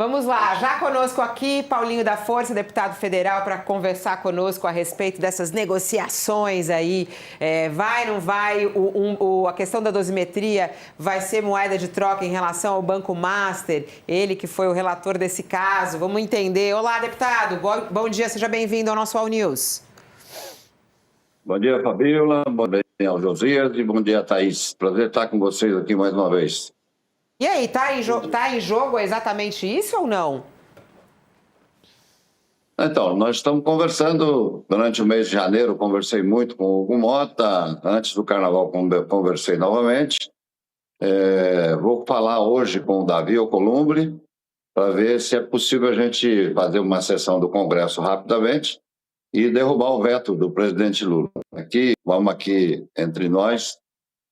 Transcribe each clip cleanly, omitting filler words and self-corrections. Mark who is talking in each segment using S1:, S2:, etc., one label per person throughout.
S1: Vamos lá, já conosco aqui, Paulinho da Força, deputado federal, para conversar conosco a respeito dessas negociações aí. Vai, não vai, a questão da dosimetria vai ser moeda de troca em relação ao Banco Master, ele que foi o relator desse caso. Vamos entender. Olá, deputado, bom dia, seja bem-vindo ao nosso All News.
S2: Bom dia, Fabíola, bom dia ao Josias e bom dia, Thaís. Prazer estar com vocês aqui mais uma vez.
S1: E aí, tá em jogo exatamente isso ou não?
S2: Então, nós estamos conversando durante o mês de janeiro, conversei muito com o Hugo Mota, antes do Carnaval conversei novamente. Vou falar hoje com o Davi Alcolumbre para ver se é possível a gente fazer uma sessão do Congresso rapidamente e derrubar o veto do presidente Lula. Vamos aqui, entre nós,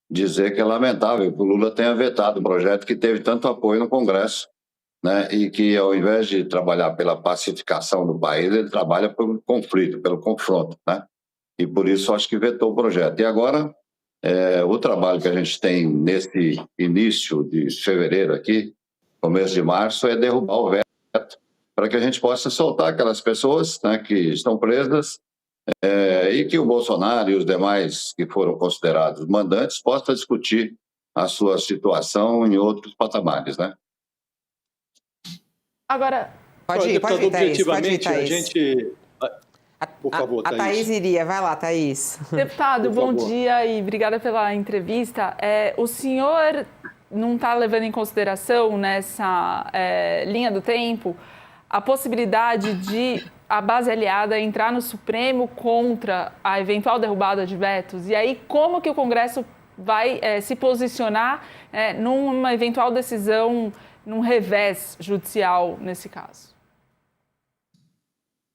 S2: dizer que é lamentável que o Lula tenha vetado um projeto que teve tanto apoio no Congresso, né? E que, ao invés de trabalhar pela pacificação do país, ele trabalha pelo conflito, pelo confronto, né? E por isso acho que vetou o projeto. E agora, o trabalho que a gente tem nesse início de fevereiro aqui, começo de março, é derrubar o veto para que a gente possa soltar aquelas pessoas, né, que estão presas, e que o Bolsonaro e os demais que foram considerados mandantes possam discutir a sua situação em outros patamares, né?
S1: Agora, pode ir, Thaís,
S3: objetivamente, a gente... Por favor,
S1: Thaís. A Thaís iria. Vai lá, Thaís.
S4: Deputado, bom dia e obrigada pela entrevista. O senhor não está levando em consideração nessa linha do tempo a possibilidade de a base aliada entrar no Supremo contra a eventual derrubada de vetos? E aí, como que o Congresso vai se posicionar numa eventual decisão, num revés judicial nesse caso?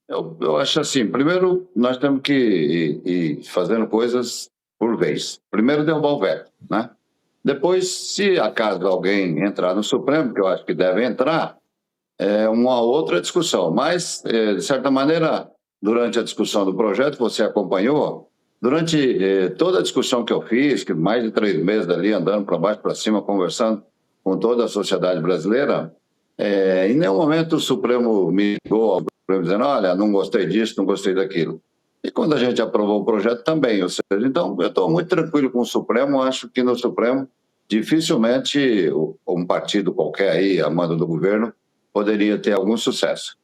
S2: Eu acho assim, primeiro nós temos que ir fazendo coisas por vez. Primeiro derrubar o veto, né? Depois, se acaso alguém entrar no Supremo, que eu acho que deve entrar, uma outra discussão. Mas, de certa maneira, durante a discussão do projeto, você acompanhou, durante toda a discussão que eu fiz, que mais de 3 meses ali, andando para baixo, para cima, conversando com toda a sociedade brasileira, em nenhum momento o Supremo me ligou ao Supremo dizendo, olha, não gostei disso, não gostei daquilo. E quando a gente aprovou o projeto também, ou seja, então eu estou muito tranquilo com o Supremo, acho que no Supremo dificilmente um partido qualquer aí, a mando do governo, poderia ter algum sucesso.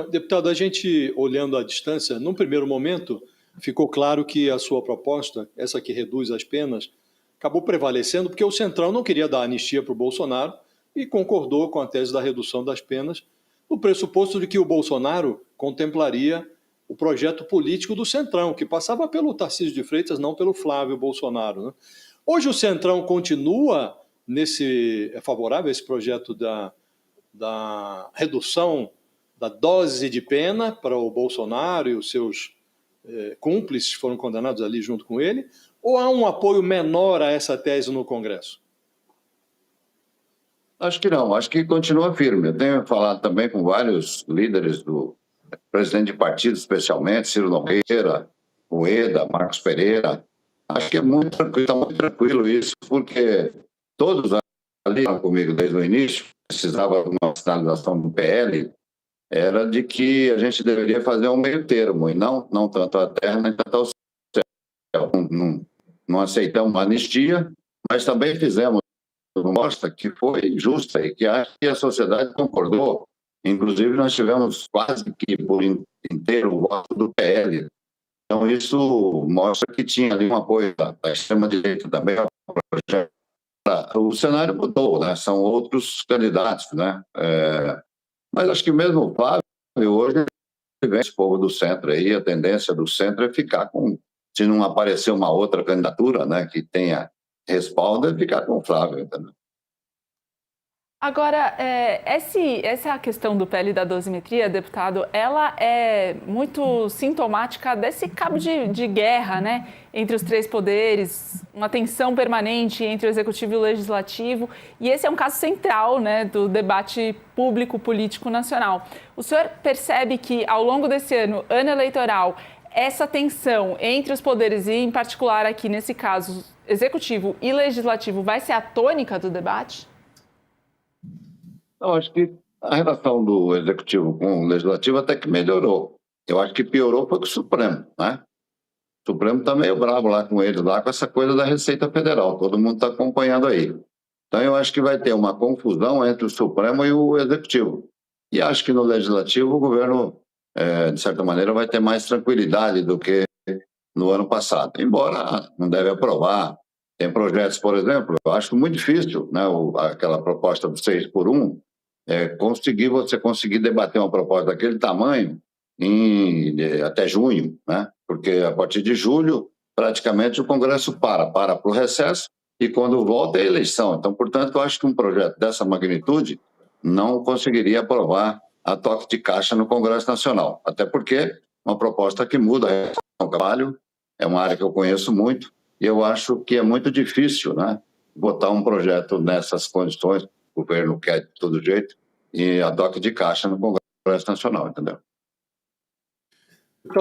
S3: Deputado, a gente olhando à distância, num primeiro momento, ficou claro que a sua proposta, essa que reduz as penas, acabou prevalecendo porque o Centrão não queria dar anistia para o Bolsonaro e concordou com a tese da redução das penas, no pressuposto de que o Bolsonaro contemplaria o projeto político do Centrão, que passava pelo Tarcísio de Freitas, não pelo Flávio Bolsonaro, né? Hoje o Centrão continua favorável a esse projeto da redução da dose de pena para o Bolsonaro e os seus cúmplices que foram condenados ali junto com ele, ou há um apoio menor a essa tese no Congresso?
S2: Acho que não, acho que continua firme. Eu tenho falado também com vários líderes do presidente de partido, especialmente, Ciro Nogueira, Rueda, Marcos Pereira. Acho que é muito tranquilo, está muito tranquilo isso, porque todos ali comigo desde o início, precisava de uma sinalização do PL, era de que a gente deveria fazer um meio termo, e não tanto a terra, nem tanto ao céu. Não aceitamos uma anistia, mas também fizemos uma mostra que foi justa e que acho que a sociedade concordou. Inclusive, nós tivemos quase que por inteiro o voto do PL. Então, isso mostra que tinha ali um apoio da extrema-direita também ao projeto. O cenário mudou, né? São outros candidatos, né? Mas acho que mesmo o Flávio, hoje, vem esse povo do centro aí, a tendência do centro é ficar com, se não aparecer uma outra candidatura, né, que tenha respaldo, é ficar com o Flávio, entendeu?
S4: Agora, essa questão do PL da dosimetria, deputado, ela é muito sintomática desse cabo de guerra, né, entre os 3 poderes, uma tensão permanente entre o Executivo e o Legislativo, e esse é um caso central, né, do debate público-político nacional. O senhor percebe que, ao longo desse ano eleitoral, essa tensão entre os poderes, e em particular aqui, nesse caso, Executivo e Legislativo, vai ser a tônica do debate?
S2: Eu acho que a relação do Executivo com o Legislativo até que melhorou. Eu acho que piorou foi com o Supremo, né? O Supremo está meio bravo lá com eles, lá com essa coisa da Receita Federal. Todo mundo está acompanhando aí. Então, eu acho que vai ter uma confusão entre o Supremo e o Executivo. E acho que no Legislativo o governo, de certa maneira, vai ter mais tranquilidade do que no ano passado. Embora não deve aprovar. Tem projetos, por exemplo, eu acho muito difícil, né, aquela proposta do 6 por 1, você conseguir debater uma proposta daquele tamanho até junho, né? Porque a partir de julho, praticamente o Congresso para o recesso e quando volta é eleição. Então, portanto, eu acho que um projeto dessa magnitude não conseguiria aprovar a toque de caixa no Congresso Nacional, até porque é uma proposta que muda a relação ao trabalho, é uma área que eu conheço muito e eu acho que é muito difícil, né, botar um projeto nessas condições, o governo quer de todo jeito, e a toque de caixa no Congresso Nacional, entendeu?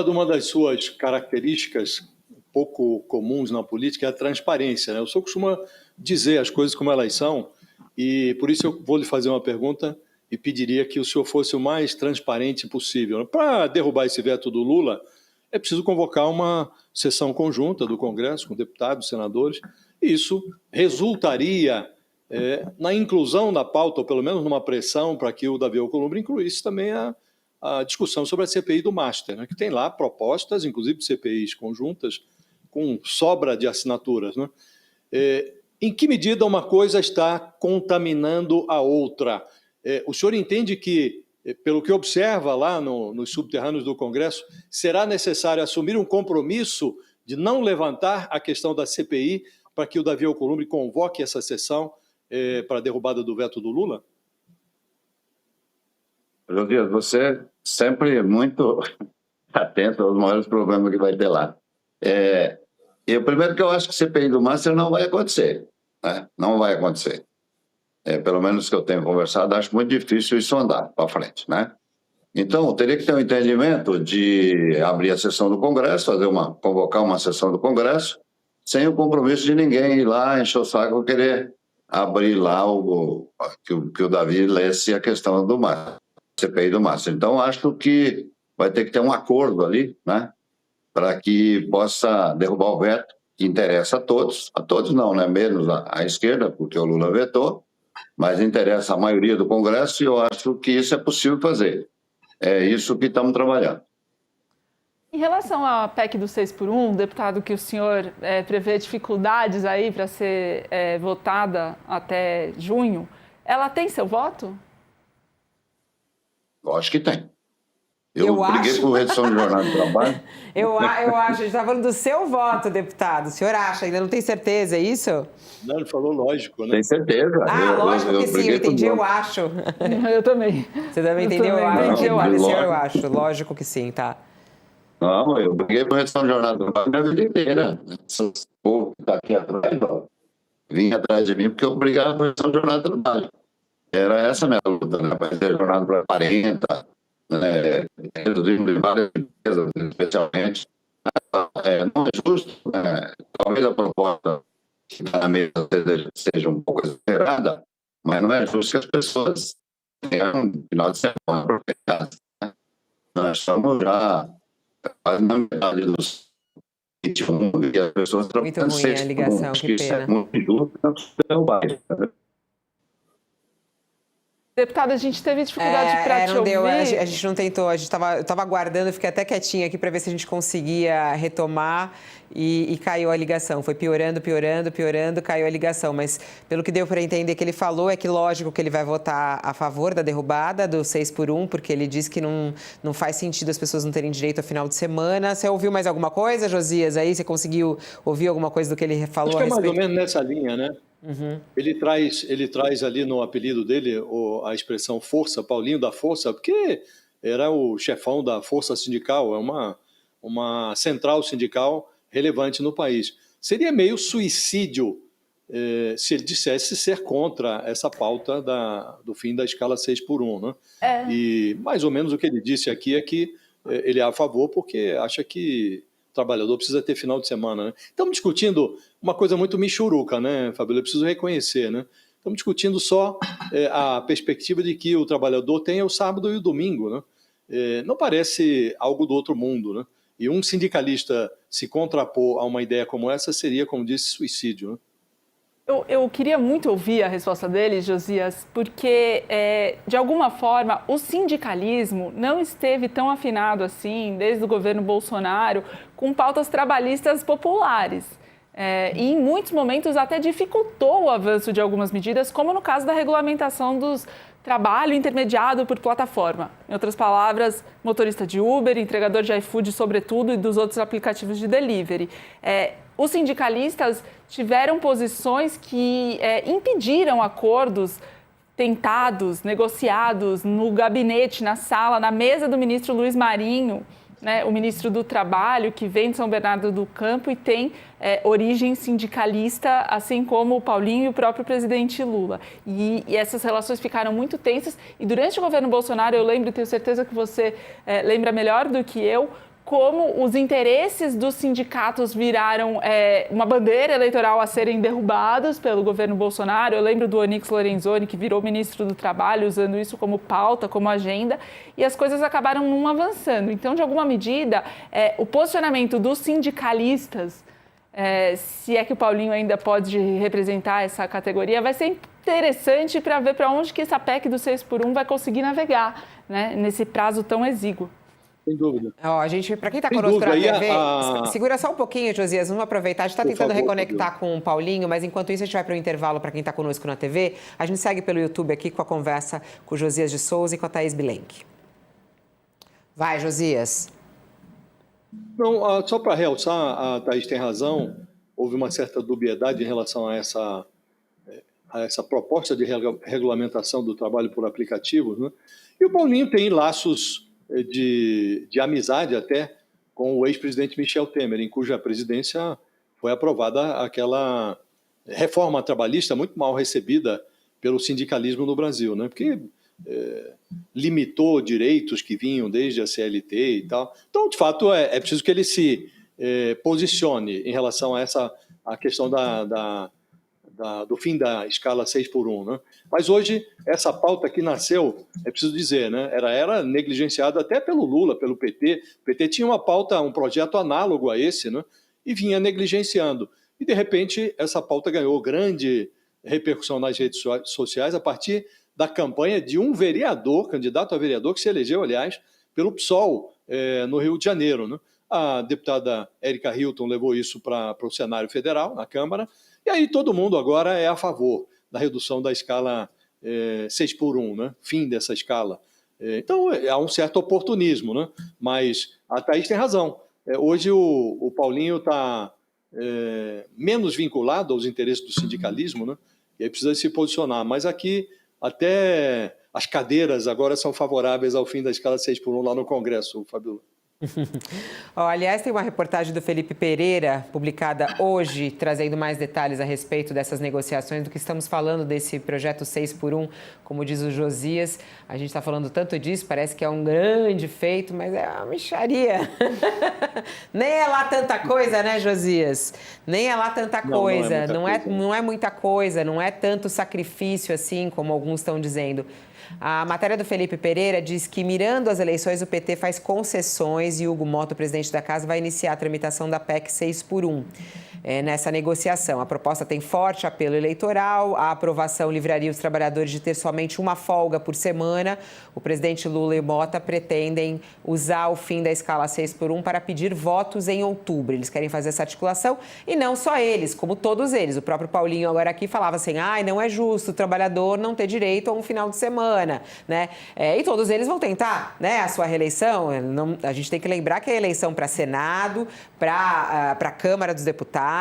S3: Uma das suas características pouco comuns na política é a transparência, né? O senhor costuma dizer as coisas como elas são, e por isso eu vou lhe fazer uma pergunta e pediria que o senhor fosse o mais transparente possível. Para derrubar esse veto do Lula, é preciso convocar uma sessão conjunta do Congresso, com deputados, senadores, e isso resultaria na inclusão da pauta, ou pelo menos numa pressão para que o Davi Alcolumbre incluísse também a discussão sobre a CPI do Master, né, que tem lá propostas, inclusive de CPIs conjuntas, com sobra de assinaturas. Né? Em que medida uma coisa está contaminando a outra? O senhor entende que, pelo que observa lá nos subterrâneos do Congresso, será necessário assumir um compromisso de não levantar a questão da CPI para que o Davi Alcolumbre convoque essa sessão para a derrubada do veto do Lula?
S2: Josias, você sempre muito atento aos maiores problemas que vai ter lá. E o primeiro que eu acho que a CPI do Master não vai acontecer, né? Não vai acontecer. Pelo menos que eu tenho conversado, acho muito difícil isso andar para frente, né? Então, teria que ter um entendimento de abrir a sessão do Congresso, convocar uma sessão do Congresso, sem o compromisso de ninguém ir lá, encher o saco e querer abrir lá que o Davi lesse a questão do Master. CPI do Master. Então, acho que vai ter que ter um acordo ali, né, para que possa derrubar o veto, que interessa a todos não, né, menos à esquerda, porque o Lula vetou, mas interessa a maioria do Congresso e eu acho que isso é possível fazer. É isso que estamos trabalhando.
S4: Em relação à PEC do 6 por 1, deputado, que o senhor prevê dificuldades aí para ser votada até junho, ela tem seu voto?
S2: Eu acho que tem. Eu briguei por redução de jornada de trabalho.
S1: Eu acho, a gente está falando do seu voto, deputado. O senhor acha? Ainda não tem certeza, é isso?
S3: Não, ele falou lógico, né?
S2: Tem certeza.
S1: Lógico que sim, eu entendi, eu acho.
S4: Eu também.
S1: Você também entendeu? Eu acho.
S4: Entendi,
S1: Eu acho. Lógico que sim, tá.
S2: Não, eu briguei por redução de jornada de trabalho minha vida inteira. Esse povo que está aqui atrás, vinha atrás de mim porque eu brigava por redução de jornada de trabalho. Era essa a minha luta, né? Para ter jornada para 40, né? Reduzir várias empresas, especialmente. Não é justo, né? Talvez a proposta que está na mesa seja um pouco exagerada, mas não é justo que as pessoas tenham um final de semana aproveitado. Né? Nós estamos já quase na metade dos 21 e as pessoas
S1: trabalhando. Muito ruim a ligação, que pena.
S2: Isso é muito justo, não vai.
S4: Deputada, a gente teve dificuldade para te ouvir.
S1: Deu, a gente não tentou, eu estava aguardando, fiquei até quietinha aqui para ver se a gente conseguia retomar e caiu a ligação. Foi piorando, caiu a ligação. Mas pelo que deu para entender que ele falou, é que lógico que ele vai votar a favor da derrubada do 6 por 1, porque ele diz que não faz sentido as pessoas não terem direito ao final de semana. Você ouviu mais alguma coisa, Josias? Aí você conseguiu ouvir alguma coisa do que ele falou
S3: a respeito?
S1: Acho que é
S3: mais ou menos nessa linha, né?
S1: Uhum.
S3: Ele traz ali no apelido dele a expressão força, Paulinho da Força, porque era o chefão da força sindical, é uma central sindical relevante no país. Seria meio suicídio se ele dissesse ser contra essa pauta do fim da escala 6 por 1. Né? E mais ou menos o que ele disse aqui é que ele é a favor porque acha que o trabalhador precisa ter final de semana. Né? Estamos discutindo uma coisa muito michuruca, né, Fabíola? Eu preciso reconhecer, né? Estamos discutindo só a perspectiva de que o trabalhador tenha o sábado e o domingo, né? Não parece algo do outro mundo, né? E um sindicalista se contrapor a uma ideia como essa seria, como disse, suicídio, né?
S4: Eu queria muito ouvir a resposta dele, Josias, porque, de alguma forma, o sindicalismo não esteve tão afinado assim, desde o governo Bolsonaro, com pautas trabalhistas populares. E, em muitos momentos, até dificultou o avanço de algumas medidas, como no caso da regulamentação dos trabalho intermediado por plataforma. Em outras palavras, motorista de Uber, entregador de iFood, sobretudo, e dos outros aplicativos de delivery. Os sindicalistas tiveram posições que impediram acordos tentados, negociados no gabinete, na sala, na mesa do ministro Luiz Marinho, né, o ministro do Trabalho, que vem de São Bernardo do Campo e tem origem sindicalista, assim como o Paulinho e o próprio presidente Lula. E essas relações ficaram muito tensas. E durante o governo Bolsonaro, eu lembro, tenho certeza que você lembra melhor do que eu, como os interesses dos sindicatos viraram uma bandeira eleitoral a serem derrubados pelo governo Bolsonaro. Eu lembro do Onyx Lorenzoni, que virou ministro do Trabalho, usando isso como pauta, como agenda, e as coisas acabaram não avançando. Então, de alguma medida, o posicionamento dos sindicalistas, se é que o Paulinho ainda pode representar essa categoria, vai ser interessante para ver para onde que essa PEC do 6x1 vai conseguir navegar, né, nesse prazo tão exíguo.
S3: Sem dúvida.
S1: Para quem está conosco na TV, segura só um pouquinho, Josias, vamos aproveitar. A gente está tentando reconectar com o Paulinho, mas enquanto isso a gente vai para o intervalo para quem está conosco na TV. A gente segue pelo YouTube aqui com a conversa com o Josias de Souza e com a Thaís Bilenque. Vai, Josias.
S3: Não, só para realçar, a Thaís tem razão, houve uma certa dubiedade em relação a essa proposta de regulamentação do trabalho por aplicativos, né? E o Paulinho tem laços de amizade até com o ex-presidente Michel Temer, em cuja presidência foi aprovada aquela reforma trabalhista muito mal recebida pelo sindicalismo no Brasil, né? Porque limitou direitos que vinham desde a CLT e tal. Então, de fato, é preciso que ele se posicione em relação a a questão do fim da escala 6x1, né? Mas hoje, essa pauta que nasceu, é preciso dizer, né? Era negligenciada até pelo Lula, pelo PT. O PT tinha uma pauta, um projeto análogo a esse, né? E vinha negligenciando. E, de repente, essa pauta ganhou grande repercussão nas redes sociais a partir da campanha de um vereador, candidato a vereador, que se elegeu, aliás, pelo PSOL, no Rio de Janeiro, né? A deputada Érica Hilton levou isso para o cenário federal, na Câmara, e aí todo mundo agora é a favor da redução da escala 6x1, né? Fim dessa escala. Então, há um certo oportunismo, né? Mas a Thaís tem razão. Hoje o Paulinho está menos vinculado aos interesses do sindicalismo, né? E aí precisa se posicionar. Mas aqui, até as cadeiras agora são favoráveis ao fim da escala 6x1 lá no Congresso, Fabiola.
S1: Aliás, tem uma reportagem do Felipe Pereira, publicada hoje, trazendo mais detalhes a respeito dessas negociações, do que estamos falando desse projeto 6x1, como diz o Josias. A gente está falando tanto disso, parece que é um grande feito, mas é uma mixaria. Nem é lá tanta coisa, né, Josias? Nem é lá tanta coisa. Não é muita coisa, não é tanto sacrifício assim, como alguns estão dizendo. A matéria do Felipe Pereira diz que, mirando as eleições, o PT faz concessões e Hugo Mota, presidente da Casa, vai iniciar a tramitação da PEC 6x1 nessa negociação. A proposta tem forte apelo eleitoral, a aprovação livraria os trabalhadores de ter somente uma folga por semana. O presidente Lula e Mota pretendem usar o fim da escala 6x1 para pedir votos em outubro. Eles querem fazer essa articulação e não só eles, como todos eles. O próprio Paulinho agora aqui falava assim, não é justo o trabalhador não ter direito a um final de semana, né? E todos eles vão tentar, né, a sua reeleição. A gente tem que lembrar que é eleição para Senado, para a Câmara dos Deputados,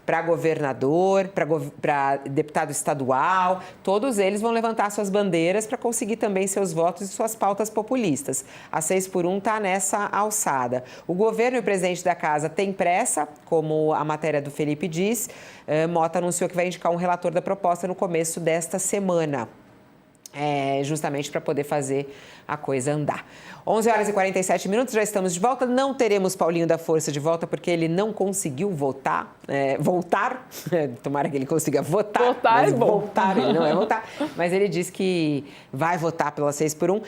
S1: para governador, para deputado estadual, todos eles vão levantar suas bandeiras para conseguir também seus votos e suas pautas populistas. A 6x1 está nessa alçada. O governo e o presidente da Casa têm pressa, como a matéria do Felipe diz. Mota anunciou que vai indicar um relator da proposta no começo desta semana. justamente para poder fazer a coisa andar. 11 horas e 47 minutos, já estamos de volta. Não teremos Paulinho da Força de volta, porque ele não conseguiu voltar. Tomara que ele consiga votar.
S4: Votar é bom.
S1: Voltar, ele não vai votar. Mas ele disse que vai votar pela 6x1.